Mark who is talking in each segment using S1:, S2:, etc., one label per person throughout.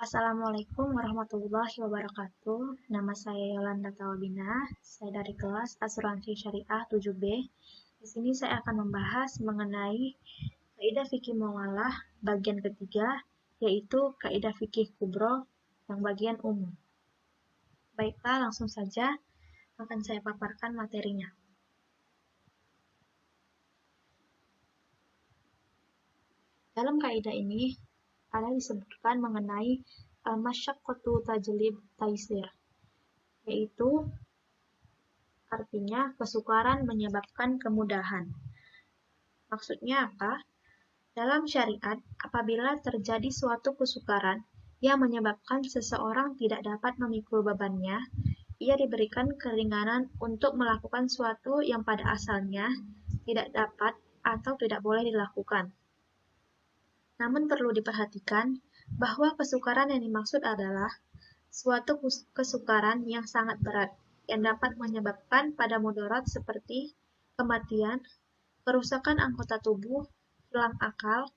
S1: Assalamualaikum warahmatullahi wabarakatuh. Nama saya Yolanda Tawabina. Saya dari kelas Asuransi Syariah 7B. Di sini saya akan membahas mengenai kaidah fikih muamalah bagian ketiga, yaitu kaidah fikih kubro yang bagian umum. Baiklah, langsung saja akan saya paparkan materinya. Dalam kaidah ini ada disebutkan mengenai al-masyaqqatu tajlib taisir, yaitu artinya kesukaran menyebabkan kemudahan. Maksudnya apa? Dalam syariat, apabila terjadi suatu kesukaran yang menyebabkan seseorang tidak dapat memikul bebannya, ia diberikan keringanan untuk melakukan suatu yang pada asalnya tidak dapat atau tidak boleh dilakukan. Namun perlu diperhatikan bahwa kesukaran yang dimaksud adalah suatu kesukaran yang sangat berat, yang dapat menyebabkan pada mudarat seperti kematian, kerusakan anggota tubuh, hilang akal,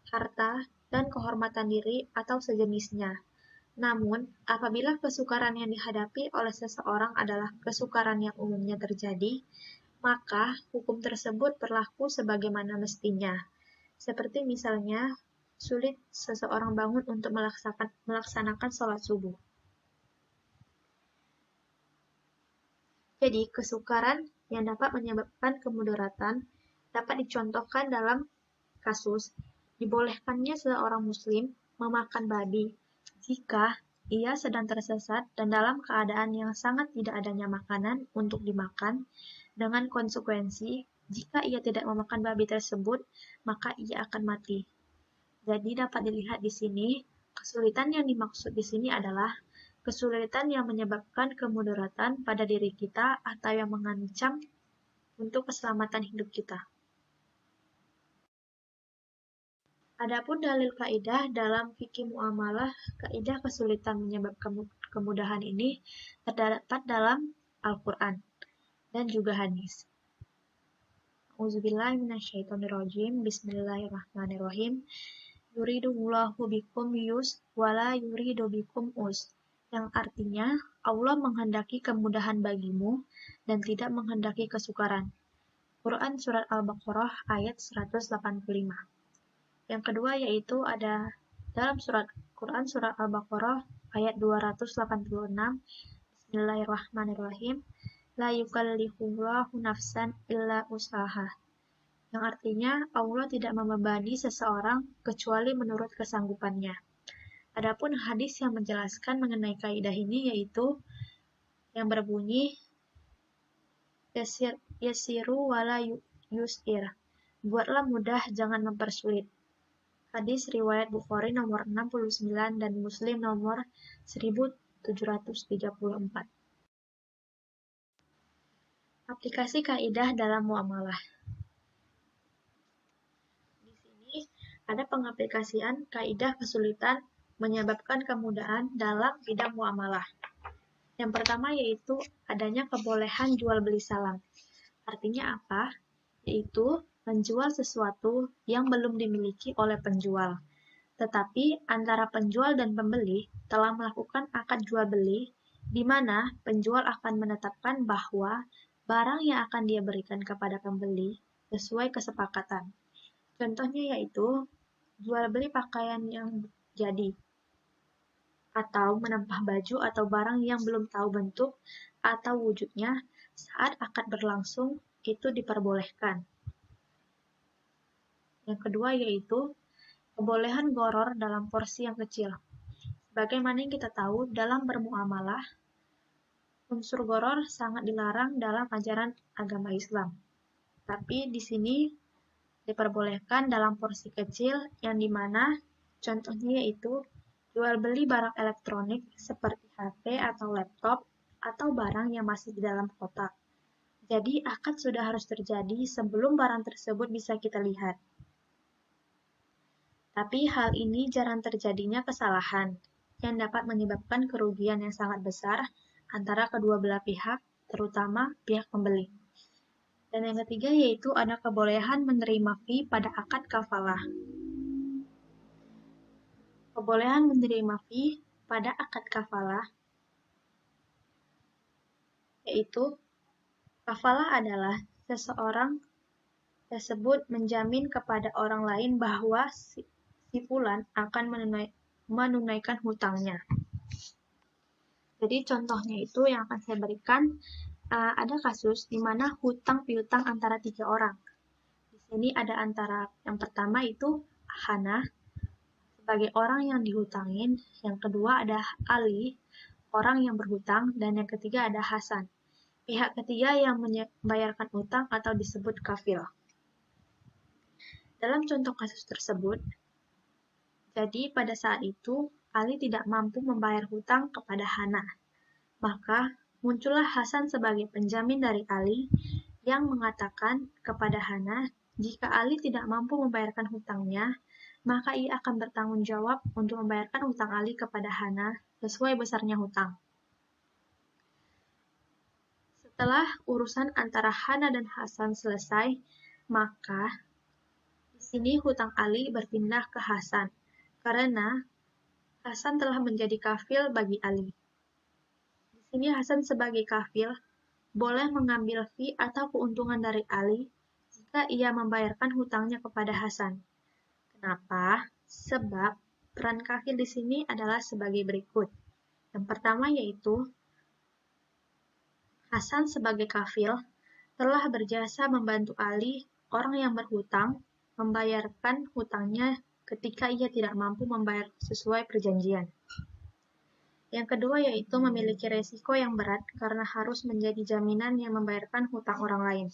S1: harta, dan kehormatan diri atau sejenisnya. Namun, apabila kesukaran yang dihadapi oleh seseorang adalah kesukaran yang umumnya terjadi, maka hukum tersebut berlaku sebagaimana mestinya. Seperti misalnya, sulit seseorang bangun untuk melaksanakan sholat subuh. Jadi, kesukaran yang dapat menyebabkan kemudaratan dapat dicontohkan dalam kasus dibolehkannya seorang muslim memakan babi jika ia sedang tersesat dan dalam keadaan yang sangat tidak adanya makanan untuk dimakan, dengan konsekuensi jika ia tidak memakan babi tersebut, maka ia akan mati. Jadi dapat dilihat di sini, kesulitan yang dimaksud di sini adalah kesulitan yang menyebabkan kemudaratan pada diri kita atau yang mengancam untuk keselamatan hidup kita. Adapun dalil kaidah dalam fikih muamalah, kaidah kesulitan menyebabkan kemudahan ini terdapat dalam Al-Quran dan juga hadis. Auzubillahiminasyaitonirrajim. Bismillahirrahmanirrahim. Yuridullahu bikum yus wala yuridu bikum us, yang artinya Allah menghendaki kemudahan bagimu dan tidak menghendaki kesukaran. Quran Surat Al-Baqarah ayat 185. Yang kedua yaitu ada dalam Quran Surat Al-Baqarah ayat 286. Bismillahirrahmanirrahim. La yukallifullahu nafsan illa usaha, yang artinya Allah tidak membebani seseorang kecuali menurut kesanggupannya. Adapun hadis yang menjelaskan mengenai kaidah ini yaitu yang berbunyi yasiru wala yusir, buatlah mudah, jangan mempersulit. Hadis riwayat Bukhari nomor 69 dan Muslim nomor 1734. Aplikasi kaidah dalam muamalah. Di sini ada pengaplikasian kaidah kesulitan menyebabkan kemudahan dalam bidang muamalah. Yang pertama yaitu adanya kebolehan jual beli salam. Artinya apa? Yaitu menjual sesuatu yang belum dimiliki oleh penjual. Tetapi antara penjual dan pembeli telah melakukan akad jual beli, di mana penjual akan menetapkan bahwa barang yang akan dia berikan kepada pembeli sesuai kesepakatan. Contohnya yaitu jual beli pakaian yang jadi, atau menempah baju atau barang yang belum tahu bentuk atau wujudnya saat akad berlangsung, itu diperbolehkan. Yang kedua yaitu kebolehan gharar dalam porsi yang kecil. Sebagaimana yang kita tahu, dalam bermuamalah, unsur gharar sangat dilarang dalam ajaran agama Islam. Tapi di sini diperbolehkan dalam porsi kecil yang dimana contohnya yaitu jual beli barang elektronik seperti HP atau laptop atau barang yang masih di dalam kotak. Jadi akad sudah harus terjadi sebelum barang tersebut bisa kita lihat. Tapi hal ini jarang terjadinya kesalahan yang dapat menyebabkan kerugian yang sangat besar antara kedua belah pihak, terutama pihak pembeli. Dan yang ketiga yaitu ada kebolehan menerima fee pada akad kafalah. Kebolehan menerima fee pada akad kafalah yaitu kafalah adalah seseorang tersebut menjamin kepada orang lain bahwa si fulan akan menunaikan hutangnya. Jadi contohnya itu yang akan saya berikan, ada kasus di mana hutang piutang antara 3 orang. Di sini ada antara yang pertama itu Hana sebagai orang yang dihutangin, yang kedua ada Ali, orang yang berhutang, dan yang ketiga ada Hasan, pihak ketiga yang membayarkan hutang atau disebut kafil. Dalam contoh kasus tersebut, jadi pada saat itu Ali tidak mampu membayar hutang kepada Hana. Maka muncullah Hasan sebagai penjamin dari Ali yang mengatakan kepada Hana, jika Ali tidak mampu membayarkan hutangnya, maka ia akan bertanggung jawab untuk membayarkan hutang Ali kepada Hana sesuai besarnya hutang. Setelah urusan antara Hana dan Hasan selesai, maka di sini hutang Ali berpindah ke Hasan karena Hasan telah menjadi kafil bagi Ali. Di sini Hasan sebagai kafil boleh mengambil fee atau keuntungan dari Ali jika ia membayarkan hutangnya kepada Hasan. Kenapa? Sebab peran kafil di sini adalah sebagai berikut. Yang pertama yaitu Hasan sebagai kafil telah berjasa membantu Ali, orang yang berhutang, membayarkan hutangnya ketika ia tidak mampu membayar sesuai perjanjian. Yang kedua yaitu memiliki resiko yang berat karena harus menjadi jaminan yang membayarkan hutang orang lain.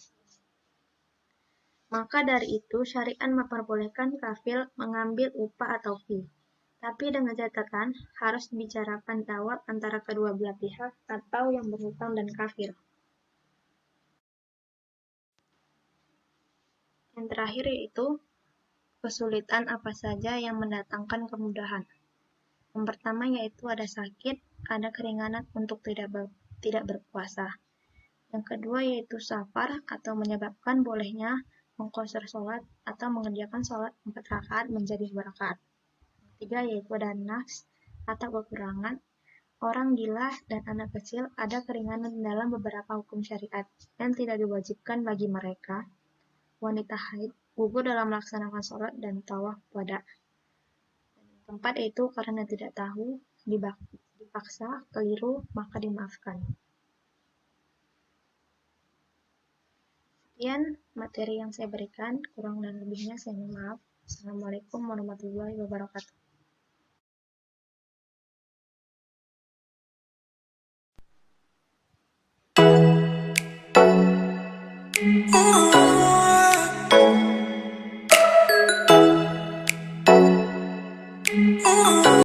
S1: Maka dari itu, syariat memperbolehkan kafil mengambil upah atau fee. Tapi dengan catatan, harus dibicarakan awal antara kedua belah pihak atau yang berhutang dan kafil. Yang terakhir yaitu kesulitan apa saja yang mendatangkan kemudahan. Yang pertama yaitu ada sakit, ada keringanan untuk tidak berpuasa. Yang kedua yaitu safar atau menyebabkan bolehnya mengqashar sholat atau mengerjakan sholat 4 rakaat menjadi 2 rakaat. Yang ketiga yaitu ada naqs atau kekurangan. Orang gila dan anak kecil ada keringanan dalam beberapa hukum syariat yang tidak diwajibkan bagi mereka. Wanita haid gugur dalam melaksanakan sholat dan tawaf wada. Tempat itu karena tidak tahu, dipaksa, keliru, maka dimaafkan. Sekian materi yang saya berikan, kurang dan lebihnya saya mohon maaf. Assalamualaikum warahmatullahi wabarakatuh.